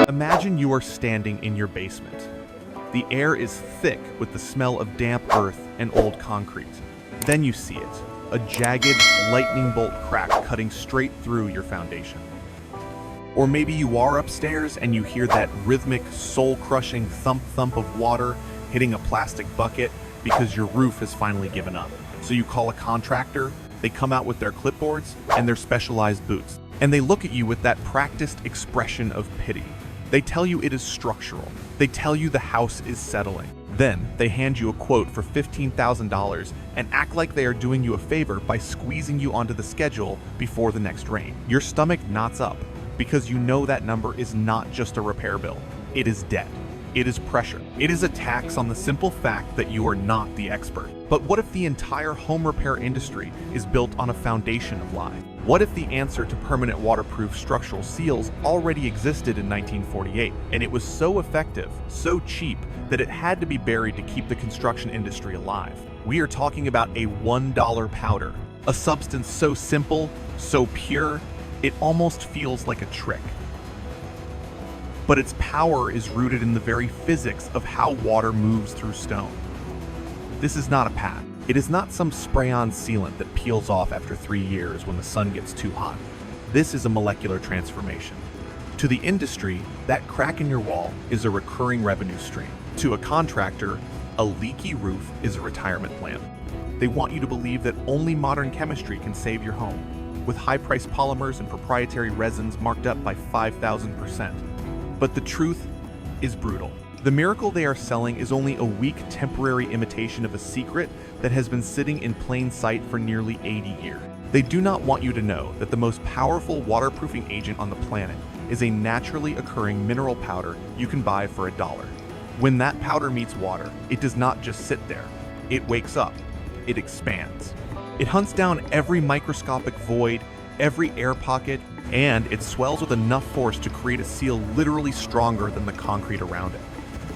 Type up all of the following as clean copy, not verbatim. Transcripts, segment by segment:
Imagine you are standing in your basement. The air is thick with the smell of damp earth and old concrete. Then you see it, a jagged, lightning bolt crack cutting straight through your foundation. Or maybe you are upstairs and you hear that rhythmic, soul-crushing thump-thump of water hitting a plastic bucket because your roof has finally given up. So you call a contractor, they come out with their clipboards and their specialized boots, and they look at you with that practiced expression of pity. They tell you it is structural. They tell you the house is settling. Then they hand you a quote for $15,000 and act like they are doing you a favor by squeezing you onto the schedule before the next rain. Your stomach knots up because you know that number is not just a repair bill. It is debt. It is pressure. It is a tax on the simple fact that you are not the expert. But what if the entire home repair industry is built on a foundation of lies? What if the answer to permanent waterproof structural seals already existed in 1948, and it was so effective, so cheap, that it had to be buried to keep the construction industry alive? We are talking about a $1 powder, a substance so simple, so pure, it almost feels like a trick. But its power is rooted in the very physics of how water moves through stone. This is not a pad. It is not some spray-on sealant that peels off after 3 years when the sun gets too hot. This is a molecular transformation. To the industry, that crack in your wall is a recurring revenue stream. To a contractor, a leaky roof is a retirement plan. They want you to believe that only modern chemistry can save your home, with high-priced polymers and proprietary resins marked up by 5,000%. But the truth is brutal. The miracle they are selling is only a weak, temporary imitation of a secret that has been sitting in plain sight for nearly 80 years. They do not want you to know that the most powerful waterproofing agent on the planet is a naturally occurring mineral powder you can buy for $1. When that powder meets water, it does not just sit there. It wakes up. It expands. It hunts down every microscopic void, every air pocket, and it swells with enough force to create a seal literally stronger than the concrete around it.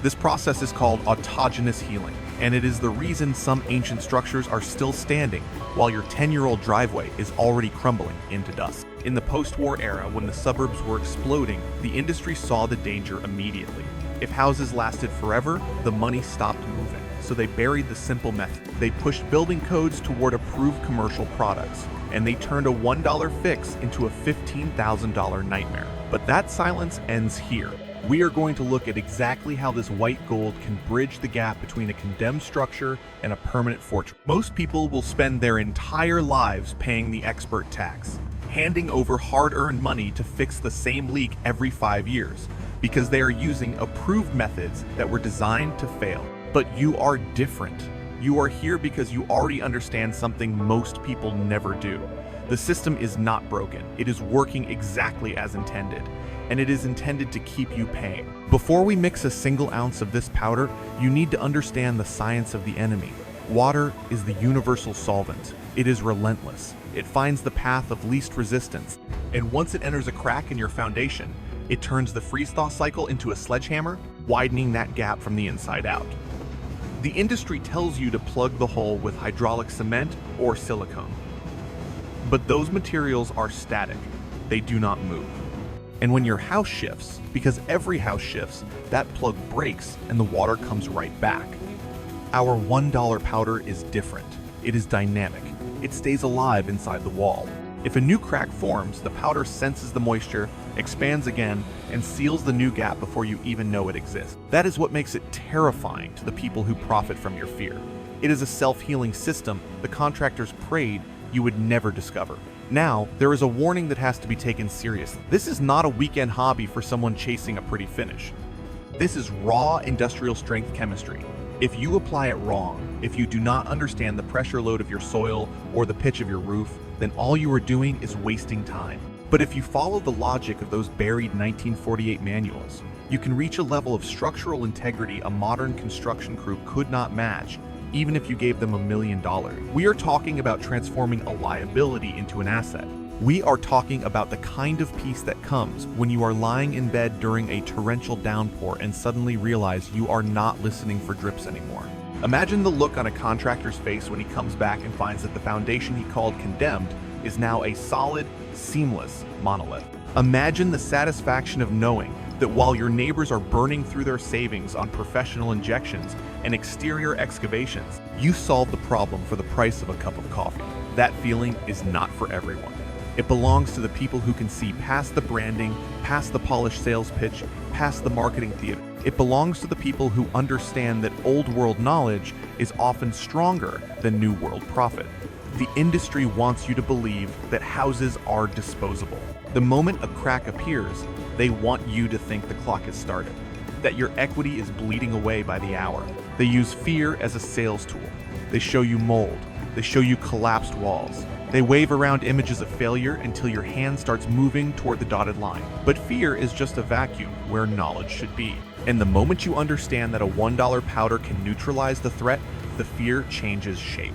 This process is called autogenous healing, and it is the reason some ancient structures are still standing while your 10-year-old driveway is already crumbling into dust. In the post-war era, when the suburbs were exploding, the industry saw the danger immediately. If houses lasted forever, the money stopped moving. So they buried the simple method. They pushed building codes toward approved commercial products, and they turned a $1 fix into a $15,000 nightmare. But that silence ends here. We are going to look at exactly how this white gold can bridge the gap between a condemned structure and a permanent fortress. Most people will spend their entire lives paying the expert tax, handing over hard-earned money to fix the same leak every 5 years, because they are using approved methods that were designed to fail. But you are different. You are here because you already understand something most people never do. The system is not broken. It is working exactly as intended, and it is intended to keep you paying. Before we mix a single ounce of this powder, you need to understand the science of the enemy. Water is the universal solvent. It is relentless. It finds the path of least resistance, and once it enters a crack in your foundation, it turns the freeze-thaw cycle into a sledgehammer, widening that gap from the inside out. The industry tells you to plug the hole with hydraulic cement or silicone. But those materials are static. They do not move. And when your house shifts, because every house shifts, that plug breaks and the water comes right back. Our $1 powder is different. It is dynamic. It stays alive inside the wall. If a new crack forms, the powder senses the moisture, expands again, and seals the new gap before you even know it exists. That is what makes it terrifying to the people who profit from your fear. It is a self-healing system the contractors prayed you would never discover. Now, there is a warning that has to be taken seriously. This is not a weekend hobby for someone chasing a pretty finish. This is raw industrial strength chemistry. If you apply it wrong, if you do not understand the pressure load of your soil or the pitch of your roof, then all you are doing is wasting time. But if you follow the logic of those buried 1948 manuals, you can reach a level of structural integrity a modern construction crew could not match, even if you gave them $1 million. We are talking about transforming a liability into an asset. We are talking about the kind of peace that comes when you are lying in bed during a torrential downpour and suddenly realize you are not listening for drips anymore. Imagine the look on a contractor's face when he comes back and finds that the foundation he called condemned is now a solid, seamless monolith. Imagine the satisfaction of knowing that while your neighbors are burning through their savings on professional injections and exterior excavations, you solved the problem for the price of a cup of coffee. That feeling is not for everyone. It belongs to the people who can see past the branding, past the polished sales pitch, past the marketing theater. It belongs to the people who understand that old world knowledge is often stronger than new world profit. The industry wants you to believe that houses are disposable. The moment a crack appears, they want you to think the clock has started, that your equity is bleeding away by the hour. They use fear as a sales tool. They show you mold. They show you collapsed walls. They wave around images of failure until your hand starts moving toward the dotted line. But fear is just a vacuum where knowledge should be. And the moment you understand that a $1 powder can neutralize the threat, the fear changes shape.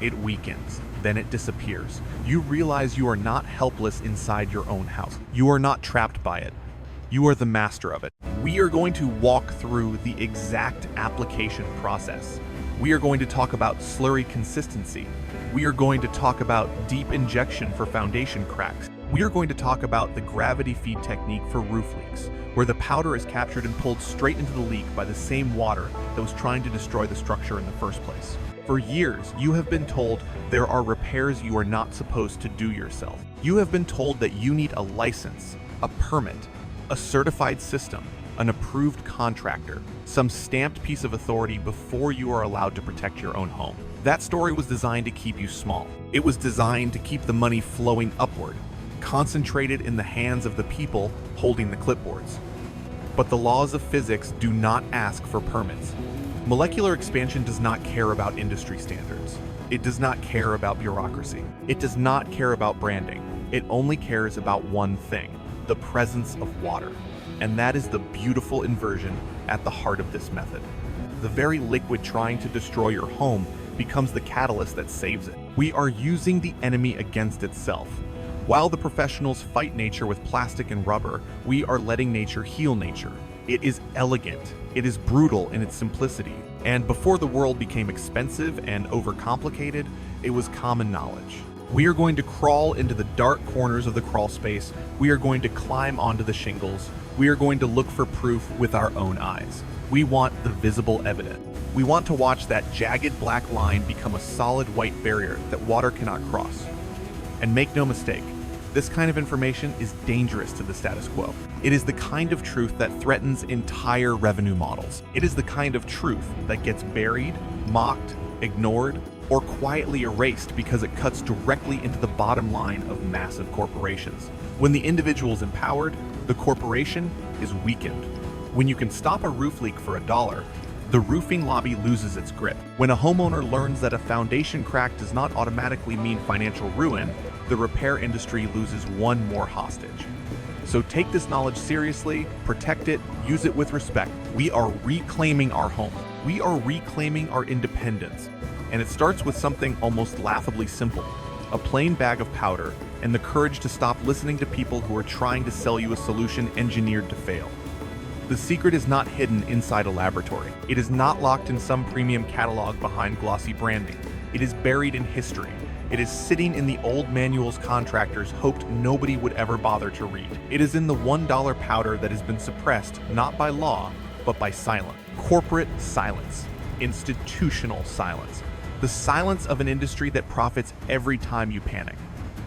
It weakens, then it disappears. You realize you are not helpless inside your own house. You are not trapped by it. You are the master of it. We are going to walk through the exact application process. We are going to talk about slurry consistency. We are going to talk about deep injection for foundation cracks. We are going to talk about the gravity feed technique for roof leaks, where the powder is captured and pulled straight into the leak by the same water that was trying to destroy the structure in the first place. For years, you have been told there are repairs you are not supposed to do yourself. You have been told that you need a license, a permit, a certified system, an approved contractor, some stamped piece of authority before you are allowed to protect your own home. That story was designed to keep you small. It was designed to keep the money flowing upward, concentrated in the hands of the people holding the clipboards. But the laws of physics do not ask for permits. Molecular expansion does not care about industry standards. It does not care about bureaucracy. It does not care about branding. It only cares about one thing: the presence of water. And that is the beautiful inversion at the heart of this method. The very liquid trying to destroy your home becomes the catalyst that saves it. We are using the enemy against itself. While the professionals fight nature with plastic and rubber, we are letting nature heal nature. It is elegant. It is brutal in its simplicity. And before the world became expensive and overcomplicated, it was common knowledge. We are going to crawl into the dark corners of the crawl space. We are going to climb onto the shingles. We are going to look for proof with our own eyes. We want the visible evidence. We want to watch that jagged black line become a solid white barrier that water cannot cross. And make no mistake, this kind of information is dangerous to the status quo. It is the kind of truth that threatens entire revenue models. It is the kind of truth that gets buried, mocked, ignored, or quietly erased because it cuts directly into the bottom line of massive corporations. When the individual is empowered, the corporation is weakened. When you can stop a roof leak for $1, the roofing lobby loses its grip. When a homeowner learns that a foundation crack does not automatically mean financial ruin, the repair industry loses one more hostage. So take this knowledge seriously, protect it, use it with respect. We are reclaiming our home. We are reclaiming our independence. And it starts with something almost laughably simple: a plain bag of powder and the courage to stop listening to people who are trying to sell you a solution engineered to fail. The secret is not hidden inside a laboratory. It is not locked in some premium catalog behind glossy branding. It is buried in history. It is sitting in the old manuals contractors hoped nobody would ever bother to read. It is in the $1 powder that has been suppressed not by law, but by silence. Corporate silence. Institutional silence. The silence of an industry that profits every time you panic.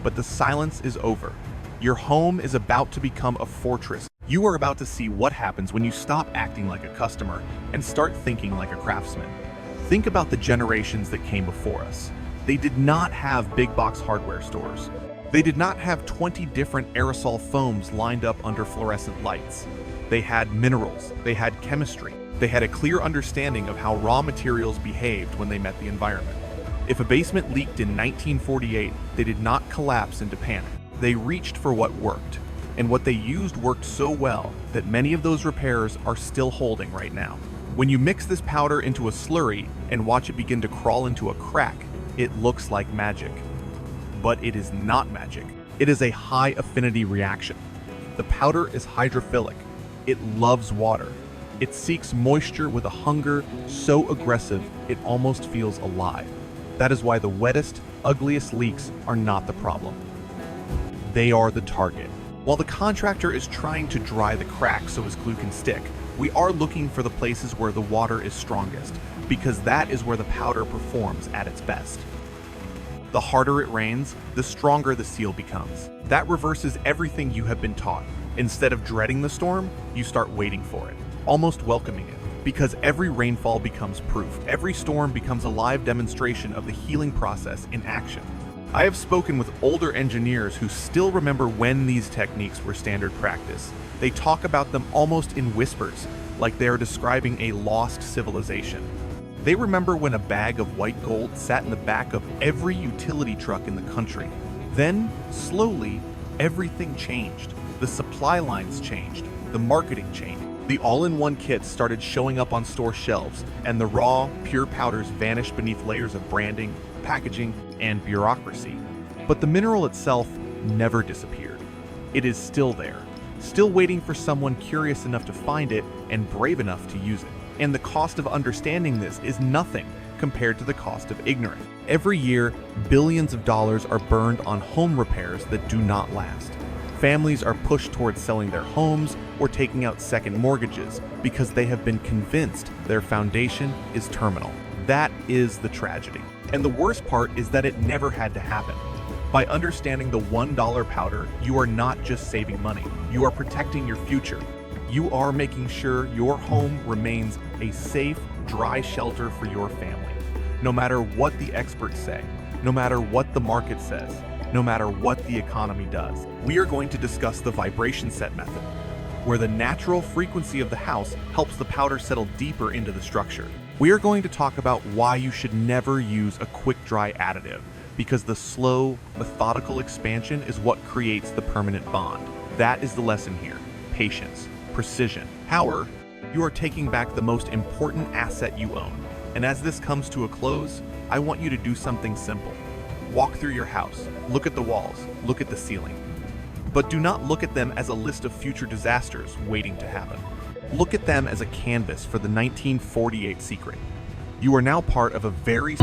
But the silence is over. Your home is about to become a fortress. You are about to see what happens when you stop acting like a customer and start thinking like a craftsman. Think about the generations that came before us. They did not have big box hardware stores. They did not have 20 different aerosol foams lined up under fluorescent lights. They had minerals. They had chemistry. They had a clear understanding of how raw materials behaved when they met the environment. If a basement leaked in 1948, they did not collapse into panic. They reached for what worked. And what they used worked so well that many of those repairs are still holding right now. When you mix this powder into a slurry and watch it begin to crawl into a crack, it looks like magic. But it is not magic. It is a high affinity reaction. The powder is hydrophilic. It loves water. It seeks moisture with a hunger so aggressive it almost feels alive. That is why the wettest, ugliest leaks are not the problem. They are the target. While the contractor is trying to dry the cracks so his glue can stick, we are looking for the places where the water is strongest, because that is where the powder performs at its best. The harder it rains, the stronger the seal becomes. That reverses everything you have been taught. Instead of dreading the storm, you start waiting for it, almost welcoming it, because every rainfall becomes proof. Every storm becomes a live demonstration of the healing process in action. I have spoken with older engineers who still remember when these techniques were standard practice. They talk about them almost in whispers, like they are describing a lost civilization. They remember when a bag of white gold sat in the back of every utility truck in the country. Then, slowly, everything changed. The supply lines changed. The marketing changed. The all-in-one kits started showing up on store shelves, and the raw, pure powders vanished beneath layers of branding, packaging, and bureaucracy. But the mineral itself never disappeared. It is still there, still waiting for someone curious enough to find it and brave enough to use it. And the cost of understanding this is nothing compared to the cost of ignorance. Every year, billions of dollars are burned on home repairs that do not last. Families are pushed towards selling their homes or taking out second mortgages because they have been convinced their foundation is terminal. That is the tragedy. And the worst part is that it never had to happen. By understanding the $1 powder, you are not just saving money, you are protecting your future. You are making sure your home remains a safe, dry shelter for your family. No matter what the experts say, no matter what the market says, no matter what the economy does. We are going to discuss the vibration set method, where the natural frequency of the house helps the powder settle deeper into the structure. We are going to talk about why you should never use a quick dry additive, because the slow, methodical expansion is what creates the permanent bond. That is the lesson here. Patience, precision, power. You are taking back the most important asset you own. And as this comes to a close, I want you to do something simple. Walk through your house, look at the walls, look at the ceiling. But do not look at them as a list of future disasters waiting to happen. Look at them as a canvas for the 1948 secret. You are now part of a very